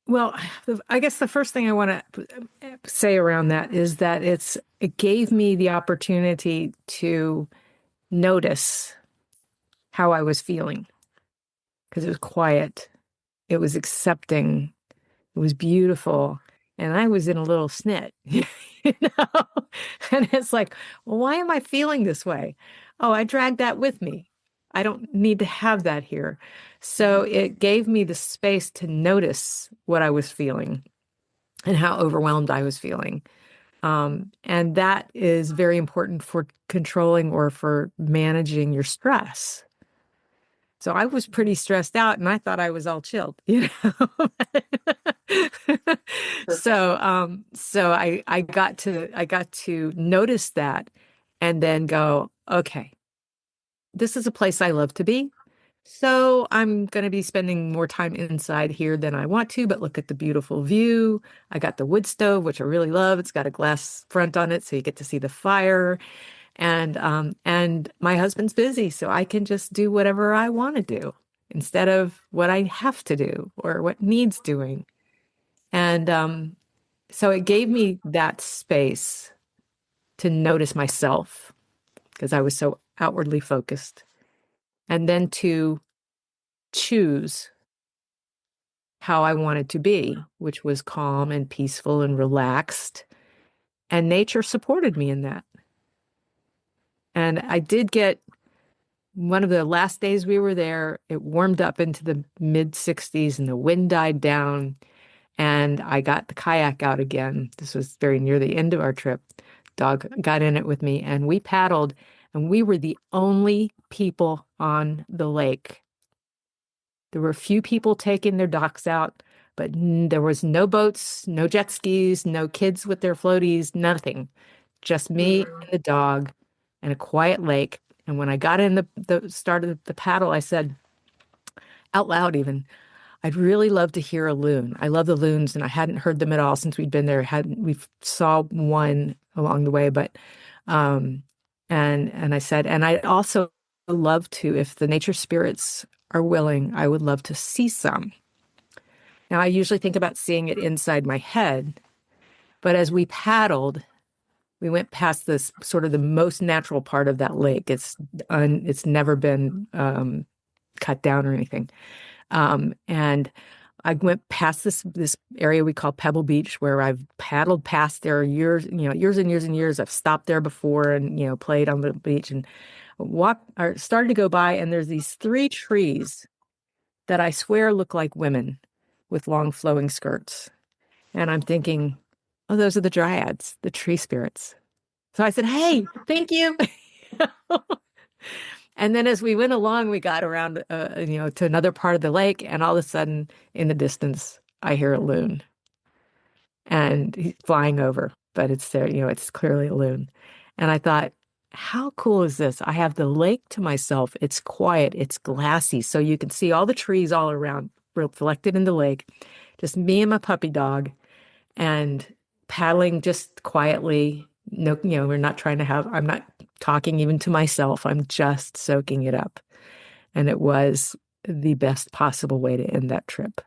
well, I guess the first thing I want to say around that is that it gave me the opportunity to notice how I was feeling, because it was quiet, it was accepting, it was beautiful, and I was in a little snit, you know? And it's like, well, why am I feeling this way? Oh, I dragged that with me. I don't need to have that here. So it gave me the space to notice what I was feeling and how overwhelmed I was feeling. And that is very important for controlling or for managing your stress. So I was pretty stressed out and I thought I was all chilled, you know. So I got to notice that and then go, okay, this is a place I love to be. So I'm going to be spending more time inside here than I want to, but look at the beautiful view. I got the wood stove, which I really love. It's got a glass front on it, so you get to see the fire. And my husband's busy, so I can just do whatever I want to do instead of what I have to do or what needs doing. And so it gave me that space to notice myself because I was so outwardly focused, and then to choose how I wanted to be, which was calm and peaceful and relaxed. And nature supported me in that. And I did get one of the last days we were there, it warmed up into the mid 60s and the wind died down. And I got the kayak out again. This was very near the end of our trip. Dog got in it with me and we paddled, and we were the only people on the lake. There were a few people taking their docks out, but there was no boats, no jet skis, no kids with their floaties, nothing. Just me and the dog and a quiet lake. And when I got in the start of the paddle, I said out loud even, I'd really love to hear a loon. I love the loons, and I hadn't heard them at all since we'd been there. Hadn't we saw one along the way, but um and I said, and I also love to, if the nature spirits are willing, I would love to see some. Now I usually think about seeing it inside my head, but as we paddled, we went past this sort of the most natural part of that lake. It's never been cut down or anything. And I went past this area we call Pebble Beach, where I've paddled past there years, years and years and years. I've stopped there before and played on the beach and walked or started to go by, and there's these three trees that I swear look like women with long flowing skirts. And I'm thinking, oh, those are the dryads, the tree spirits. So I said, hey, thank you. And then as we went along, we got around, to another part of the lake, and all of a sudden, in the distance, I hear a loon, and he's flying over, but it's there, it's clearly a loon. And I thought, how cool is this? I have the lake to myself. It's quiet, it's glassy, so you can see all the trees all around reflected in the lake. Just me and my puppy dog, and paddling just quietly. No, we're not trying to I'm not talking even to myself. I'm just soaking it up. And it was the best possible way to end that trip.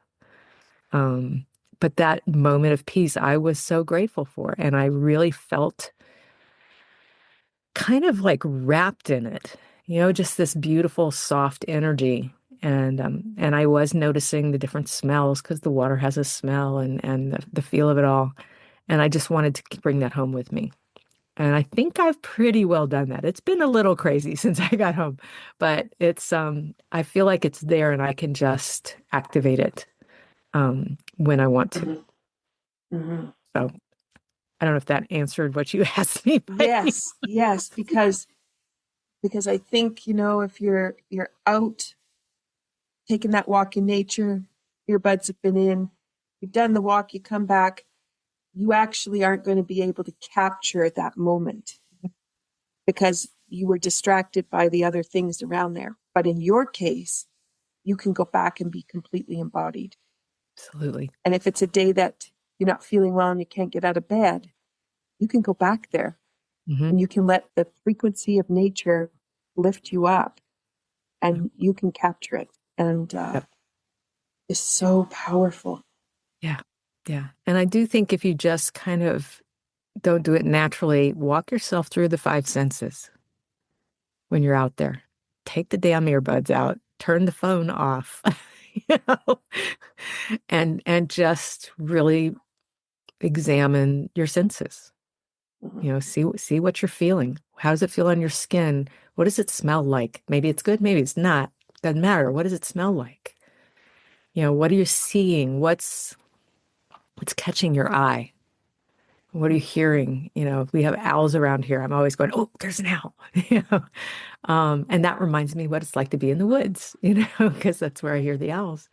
But that moment of peace, I was so grateful for. And I really felt kind of like wrapped in it, just this beautiful, soft energy. And I was noticing the different smells because the water has a smell, and the feel of it all. And I just wanted to bring that home with me. And I think I've pretty well done that. It's been a little crazy since I got home, but I feel like it's there and I can just activate it when I want to. Mm-hmm. So I don't know if that answered what you asked me. Yes, because I think, if you're out taking that walk in nature, earbuds have been in, you've done the walk, you come back, you actually aren't going to be able to capture that moment because you were distracted by the other things around there. But in your case, you can go back and be completely embodied. Absolutely. And if it's a day that you're not feeling well and you can't get out of bed, you can go back there and you can let the frequency of nature lift you up and you can capture it. And it's so powerful. Yeah. Yeah. And I do think if you just kind of don't do it naturally, walk yourself through the five senses when you're out there. Take the damn earbuds out, turn the phone off, you know, and just really examine your senses. See what you're feeling. How does it feel on your skin? What does it smell like? Maybe it's good, maybe it's not. Doesn't matter. What does it smell like? What are you seeing? What's catching your eye? What are you hearing? If we have owls around here, I'm always going, oh, there's an owl. And that reminds me what it's like to be in the woods, because that's where I hear the owls.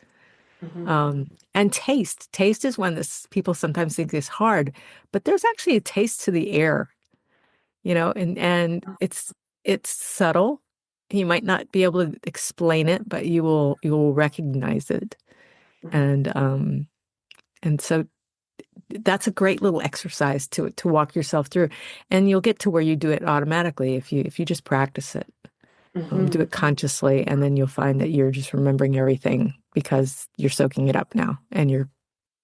And taste. Taste is one that people sometimes think is hard, but there's actually a taste to the air, and it's subtle you might not be able to explain it, but you will recognize it. And so that's a great little exercise to walk yourself through, and you'll get to where you do it automatically if you just practice it. Do it consciously, and then you'll find that you're just remembering everything because you're soaking it up now and you're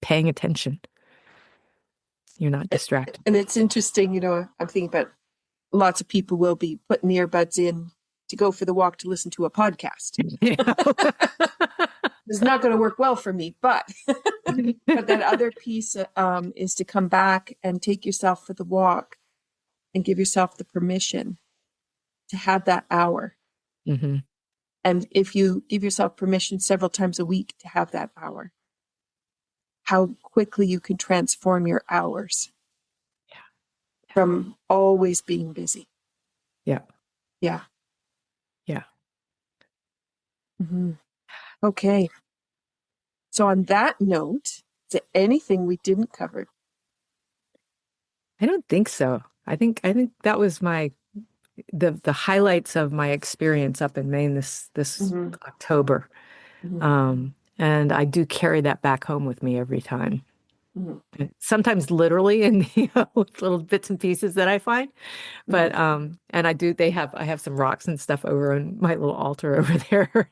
paying attention. You're not distracted. And it's interesting, you know, I'm thinking about lots of people will be putting the earbuds in to go for the walk to listen to a podcast. It's not going to work well for me, but that other piece is to come back and take yourself for the walk and give yourself the permission to have that hour. And if you give yourself permission several times a week to have that hour, how quickly you can transform your hours from always being busy. Yeah. Okay. So on that note, is there anything we didn't cover? I don't think so. I think that was the highlights of my experience up in Maine this October. And I do carry that back home with me every time. Sometimes literally in little bits and pieces that I find. But and I have some rocks and stuff over on my little altar over there.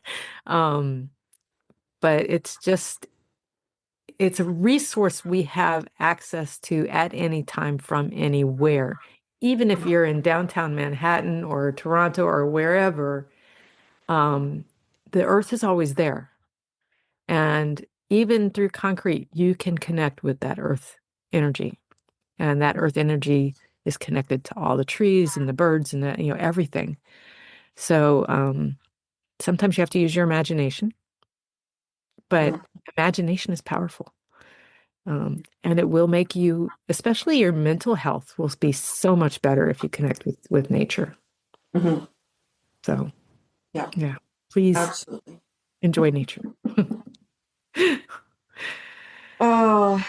But it's a resource we have access to at any time from anywhere. Even if you're in downtown Manhattan or Toronto or wherever, the earth is always there. And even through concrete, you can connect with that earth energy. And that earth energy is connected to all the trees and the birds and everything. So sometimes you have to use your imagination, but imagination is powerful. And it will make you, especially your mental health, will be so much better if you connect with nature. So, yeah, please Absolutely enjoy nature. Oh,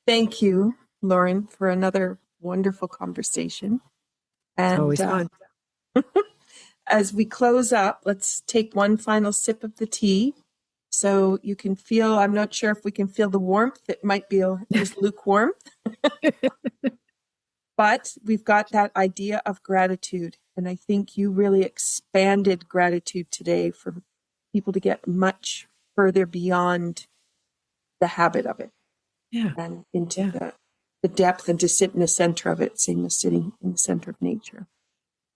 thank you, Laurin, for another wonderful conversation. And it's always fun. As we close up, let's take one final sip of the tea. So you can feel, I'm not sure if we can feel the warmth. It might be just lukewarm. But we've got that idea of gratitude. And I think you really expanded gratitude today for people to get much further beyond the habit of it. And into the depth, and to sit in the center of it, same as sitting in the center of nature.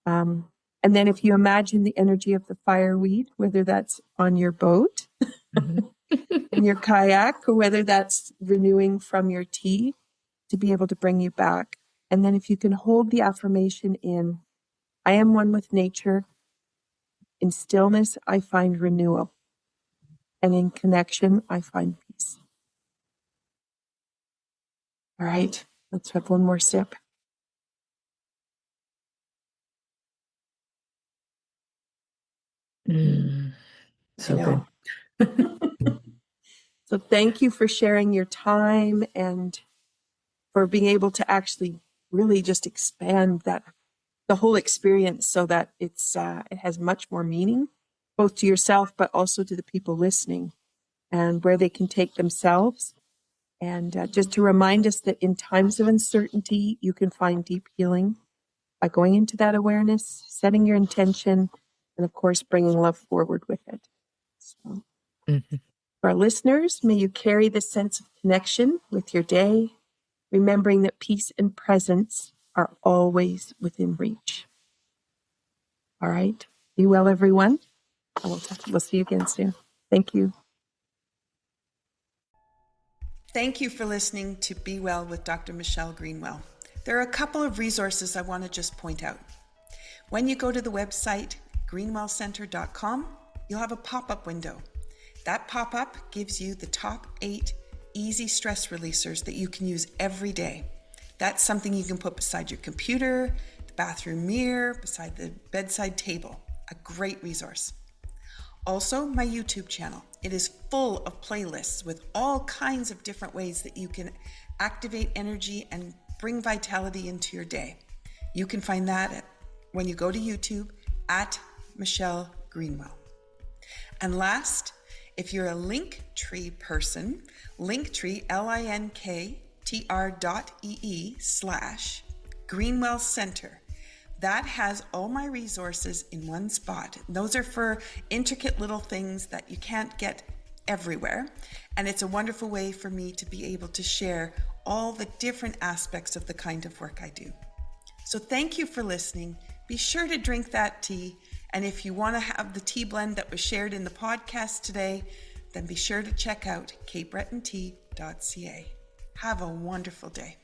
And then if you imagine the energy of the fireweed, whether that's on your boat, in your kayak, or whether that's renewing from your tea, to be able to bring you back. And then if you can hold the affirmation in, I am one with nature. In stillness, I find renewal. And in connection, I find peace. All right, let's have one more sip. So good. So thank you for sharing your time and for being able to actually really just expand the whole experience so that it has much more meaning, both to yourself, but also to the people listening, and where they can take themselves. And just to remind us that in times of uncertainty, you can find deep healing by going into that awareness, setting your intention, and of course, bringing love forward with it. So, for our listeners, may you carry this sense of connection with your day, remembering that peace and presence are always within reach. All right. Be well, everyone. We'll see you again soon. Thank you. Thank you for listening to Be Well with Dr. Michelle Greenwell. There are a couple of resources I want to just point out. When you go to the website, greenwellcenter.com, you'll have a pop-up window. That pop-up gives you the top 8 easy stress releasers that you can use every day. That's something you can put beside your computer, the bathroom mirror, beside the bedside table. A great resource. Also, my YouTube channel. It is full of playlists with all kinds of different ways that you can activate energy and bring vitality into your day. You can find that when you go to YouTube at Michelle Greenwell. And last, if you're a Linktree person, Linktree, linktr.ee/Greenwell Center. That has all my resources in one spot. Those are for intricate little things that you can't get everywhere. And it's a wonderful way for me to be able to share all the different aspects of the kind of work I do. So thank you for listening. Be sure to drink that tea. And if you want to have the tea blend that was shared in the podcast today, then be sure to check out capebretontea.ca. Have a wonderful day.